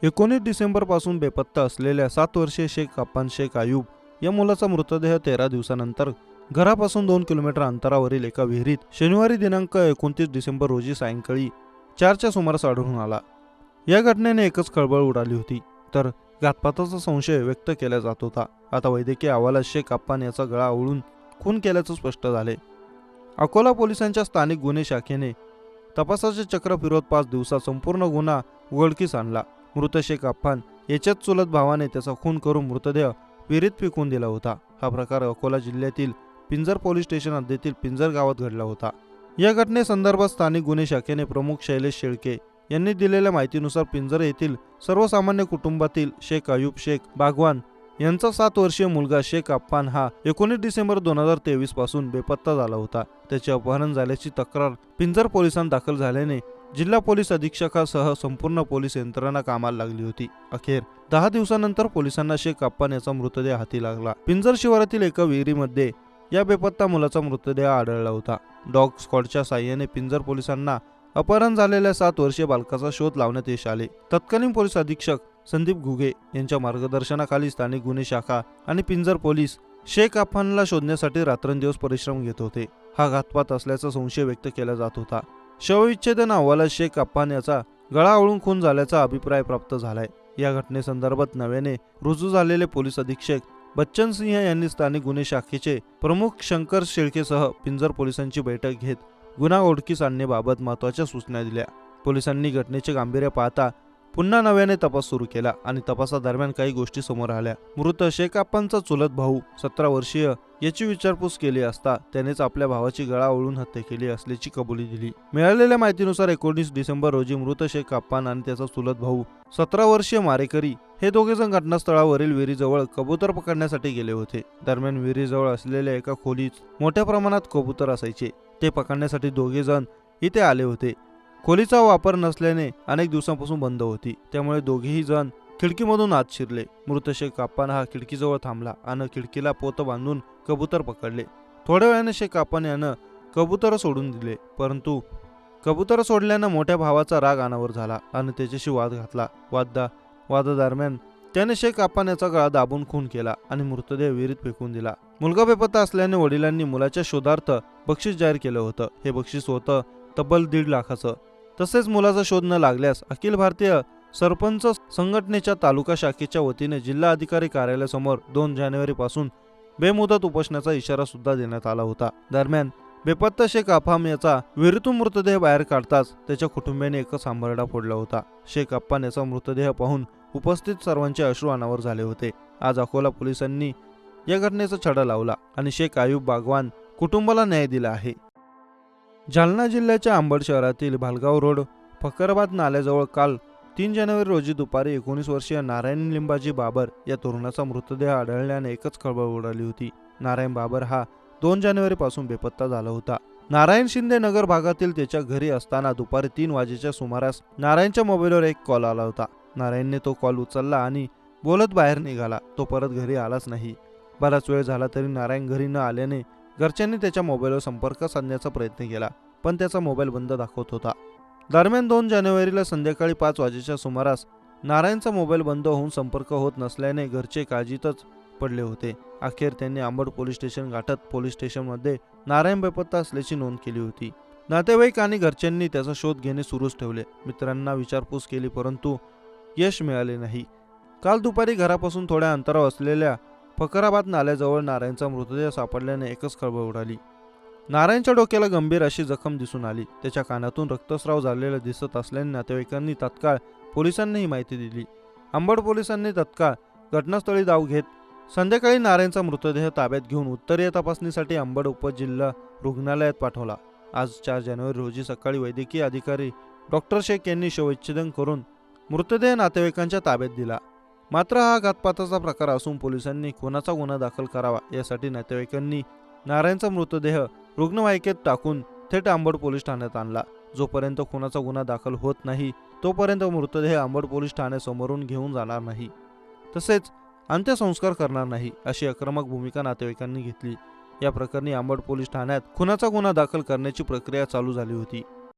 19 डिसेंबरपासून बेपत्ता असलेल्या 7 वर्षीय शेख अप्पान शेख आयूब या मुलाचा मृतदेह 13 दिवसानंतर घरापासून 2 किलोमीटर अंतरावरील एका विहिरीत शनिवारी दिनांक 29 डिसेंबर रोजी सायंकाळी 4च्या सुमारास आढळून आला. या घटनेने एकच खळबळ उडाली होती, तर घातपाताचा संशय व्यक्त केला जात होता. आता वैद्यकीय अहवालात शेख अप्पान याचा गळा आवळून खून केल्याचं स्पष्ट झाले. अकोला पोलिसांच्या स्थानिक गुन्हे शाखेने तपासाचे चक्र फिरवत 5 दिवसात संपूर्ण गुन्हा उघडकीस आणला. मृत शेख अप्पान याच्याच चुलत भावाने त्याचा खून करून मृतदेह विहिरीत फेकून दिला होता. हा प्रकार अकोला जिल्ह्यातील पिंजर पोलीस स्टेशन हद्दीतील पिंजर गावात घडला होता. या घटनेसंदर्भात स्थानिक गुन्हे शाखेने प्रमुख शैलेश शेळके यांनी दिलेल्या माहितीनुसार पिंजर येथील सर्वसामान्य कुटुंबातील शेख आयूब शेख बागवान यांचा 7 वर्षीय मुलगा शेख अप्पान हा 19 डिसेंबर 2023 पासून बेपत्ता झाला होता. त्याचे अपहरण झाल्याची तक्रार पिंजर पोलिसांत दाखल झाल्याने जिल्हा पोलीस अधीक्षकासह संपूर्ण पोलीस यंत्रणा कामाला लागली होती. अखेर 10 दिवसानंतर पोलिसांना शेख अप्पान याचा मृतदेह हाती लागला. पिंजर शिवारातील एका विहिरीमध्ये या बेपत्ता मुलाचा मृतदेह आढळला होता. डॉग स्क्वॉडच्या साहाय्याने पिंजर पोलिसांना अपहरण झालेल्या 7 वर्षीय बालकाचा शोध लावण्यात यश आले. तत्कालीन पोलीस अधीक्षक संदीप घुगे यांच्या मार्गदर्शनाखाली स्थानिक गुन्हे शाखा आणि पिंजर पोलीस शेख अप्पानला शोधण्यासाठी रात्रंदिवस परिश्रम घेत होते. हा घातपात असल्याचा संशय व्यक्त केला जात होता. शवविच्छेदन अहवालात शेख अप्पान याचा गळा आवळून खून झाल्याचा अभिप्राय प्राप्त झालाय. या घटनेसंदर्भात नव्याने रुजू झालेले पोलीस अधीक्षक बच्चन सिंह यांनी स्थानिक गुन्हे शाखेचे प्रमुख शंकर शेळकेसह पिंजर पोलिसांची बैठक घेत गुन्हा उघडकीस आणण्याबाबत महत्त्वाच्या सूचना दिल्या. पोलिसांनी घटनेचे गांभीर्य पाहता पुन्हा नव्याने तपास सुरू केला आणि तपासादरम्यान काही गोष्टी समोर आल्या. मृत शेख अप्पानचा चुलत भाऊ 17 वर्षीय याची विचारपूस केली असता त्यानेच आपल्या भावाची गळा आवळून हत्या केली असल्याची कबुली दिली. मिळालेल्या माहितीनुसार 19 डिसेंबर रोजी मृत शेख अप्पान आणि त्याचा चुलत भाऊ 17 वर्षीय मारेकरी हे दोघेजण घटनास्थळावरील विहिरीजवळ कबूतर पकडण्यासाठी गेले होते. दरम्यान विहिरीजवळ असलेल्या एका खोलीत मोठ्या प्रमाणात कबूतर असायचे. ते पकडण्यासाठी दोघेजण इथे आले होते. खोलीचा वापर नसल्याने अनेक दिवसांपासून बंद होती, त्यामुळे दोघेही जण खिडकीमधून आत शिरले. मृत शेख अप्पान हा खिडकीजवळ थांबला आणि खिडकीला पोत बांधून कबूतर पकडले. थोड्या वेळाने शेख अप्पान यानं कबूतर सोडून दिले, परंतु कबूतर सोडल्यानं मोठ्या भावाचा राग अनावर झाला आणि त्याच्याशी वाद घातला. वादादरम्यान त्याने शेख अप्पान याचा गळा दाबून खून केला आणि मृतदेह विहिरीत फेकून दिला. मुलगा बेपत्ता असल्याने वडिलांनी मुलाच्या शोधार्थ बक्षीस जाहीर केलं होतं. हे बक्षीस होतं तब्बल 1.5 लाखाचं. तसेच मुलाचा शोध न लागल्यास अखिल भारतीय सरपंच संघटनेच्या तालुका शाखेच्या वतीने जिल्हा अधिकारी कार्यालयासमोर 2 जानेवारी पासून बेमुदत उपोषणाचा इशारा सुद्धा देण्यात आला होता. दरम्यान बेपत्ता शेख अप्पान याचा विहिरीतून मृतदेह बाहेर काढताच त्याच्या कुटुंबियाने एकच सांबरडा फोडला होता. शेख अप्पान याचा मृतदेह पाहून उपस्थित सर्वांचे अश्रू अनावर झाले होते. आज अकोला पोलिसांनी या घटनेचा छडा लावला आणि शेख आयूब बागवान कुटुंबाला न्याय दिला आहे. जालना जिल्ह्याच्या अंबड शहरातील भालगाव रोड फकराबाद नाल्याजवळ काल 3 जानेवारी रोजी दुपारी 19 वर्षीय नारायण लिंबाजी बाबर या तरुणाचा मृतदेह आढळल्याने एकच खळबळ उडाली होती. नारायण बाबर हा 2 जानेवारी पासून बेपत्ता झाला होता. नारायण शिंदे नगर भागातील त्याच्या घरी असताना दुपारी 3 वाजेच्या सुमारास नारायणच्या मोबाईलवर एक कॉल आला होता. नारायणने तो कॉल उचलला आणि बोलत बाहेर निघाला. तो परत घरी आलाच नाही. बराच वेळ झाला तरी नारायण घरी न आल्याने घरच्यांनी त्याच्या मोबाईलवर संपर्क साधण्याचा प्रयत्न केला, पण त्याचा मोबाईल बंद दाखवत होता. दरम्यान 2 जानेवारीला संध्याकाळी 5 वाजेच्या सुमारास नारायणचा मोबाईल बंद होऊन संपर्क होत नसल्याने घरचे काळजीतच पडले होते. अखेर त्यांनी अंबड पोलीस स्टेशन गाठत पोलीस स्टेशनमध्ये नारायण बेपत्ता असल्याची नोंद केली होती. नातेवाईक आणि घरच्यांनी त्याचा शोध घेणे सुरूच ठेवले. मित्रांना विचारपूस केली, परंतु यश मिळाले नाही. काल दुपारी घरापासून थोड्या अंतरावर असलेल्या फकराबाद नाल्याजवळ नारायणचा मृतदेह सापडल्याने एकच खळबळ उडाली. नारायणच्या डोक्याला गंभीर अशी जखम दिसून आली. त्याच्या कानातून रक्तस्राव झालेला दिसत असल्याने नातेवाईकांनी तात्काळ पोलिसांना ही माहिती दिली. अंबड पोलिसांनी तात्काळ घटनास्थळी धाव घेत संध्याकाळी नारायणचा मृतदेह ताब्यात घेऊन उत्तरीय तपासणीसाठी अंबड उपजिल्हा रुग्णालयात पाठवला. आज 4 जानेवारी रोजी सकाळी वैद्यकीय अधिकारी डॉक्टर शेख यांनी शवविच्छेदन करून मृतदेह नातेवाईकांच्या ताब्यात दिला. मात्र हा घातपाताचा प्रकार असून पोलिसांनी खुनाचा गुन्हा दाखल करावा यासाठी नातेवाईकांनी नारायणचा मृतदेह रुग्णवाहिकेत टाकून थेट अंबड पोलीस ठाण्यात आणला. जोपर्यंत खुनाचा गुन्हा दाखल होत नाही तोपर्यंत मृतदेह अंबड पोलीस ठाण्यासमोरून घेऊन जाणार नाही, तसेच अंत्यसंस्कार करणार नाही, अशी आक्रमक भूमिका नातेवाईकांनी घेतली. या प्रकरणी अंबड पोलीस ठाण्यात खुनाचा गुन्हा दाखल करण्याची प्रक्रिया चालू झाली होती.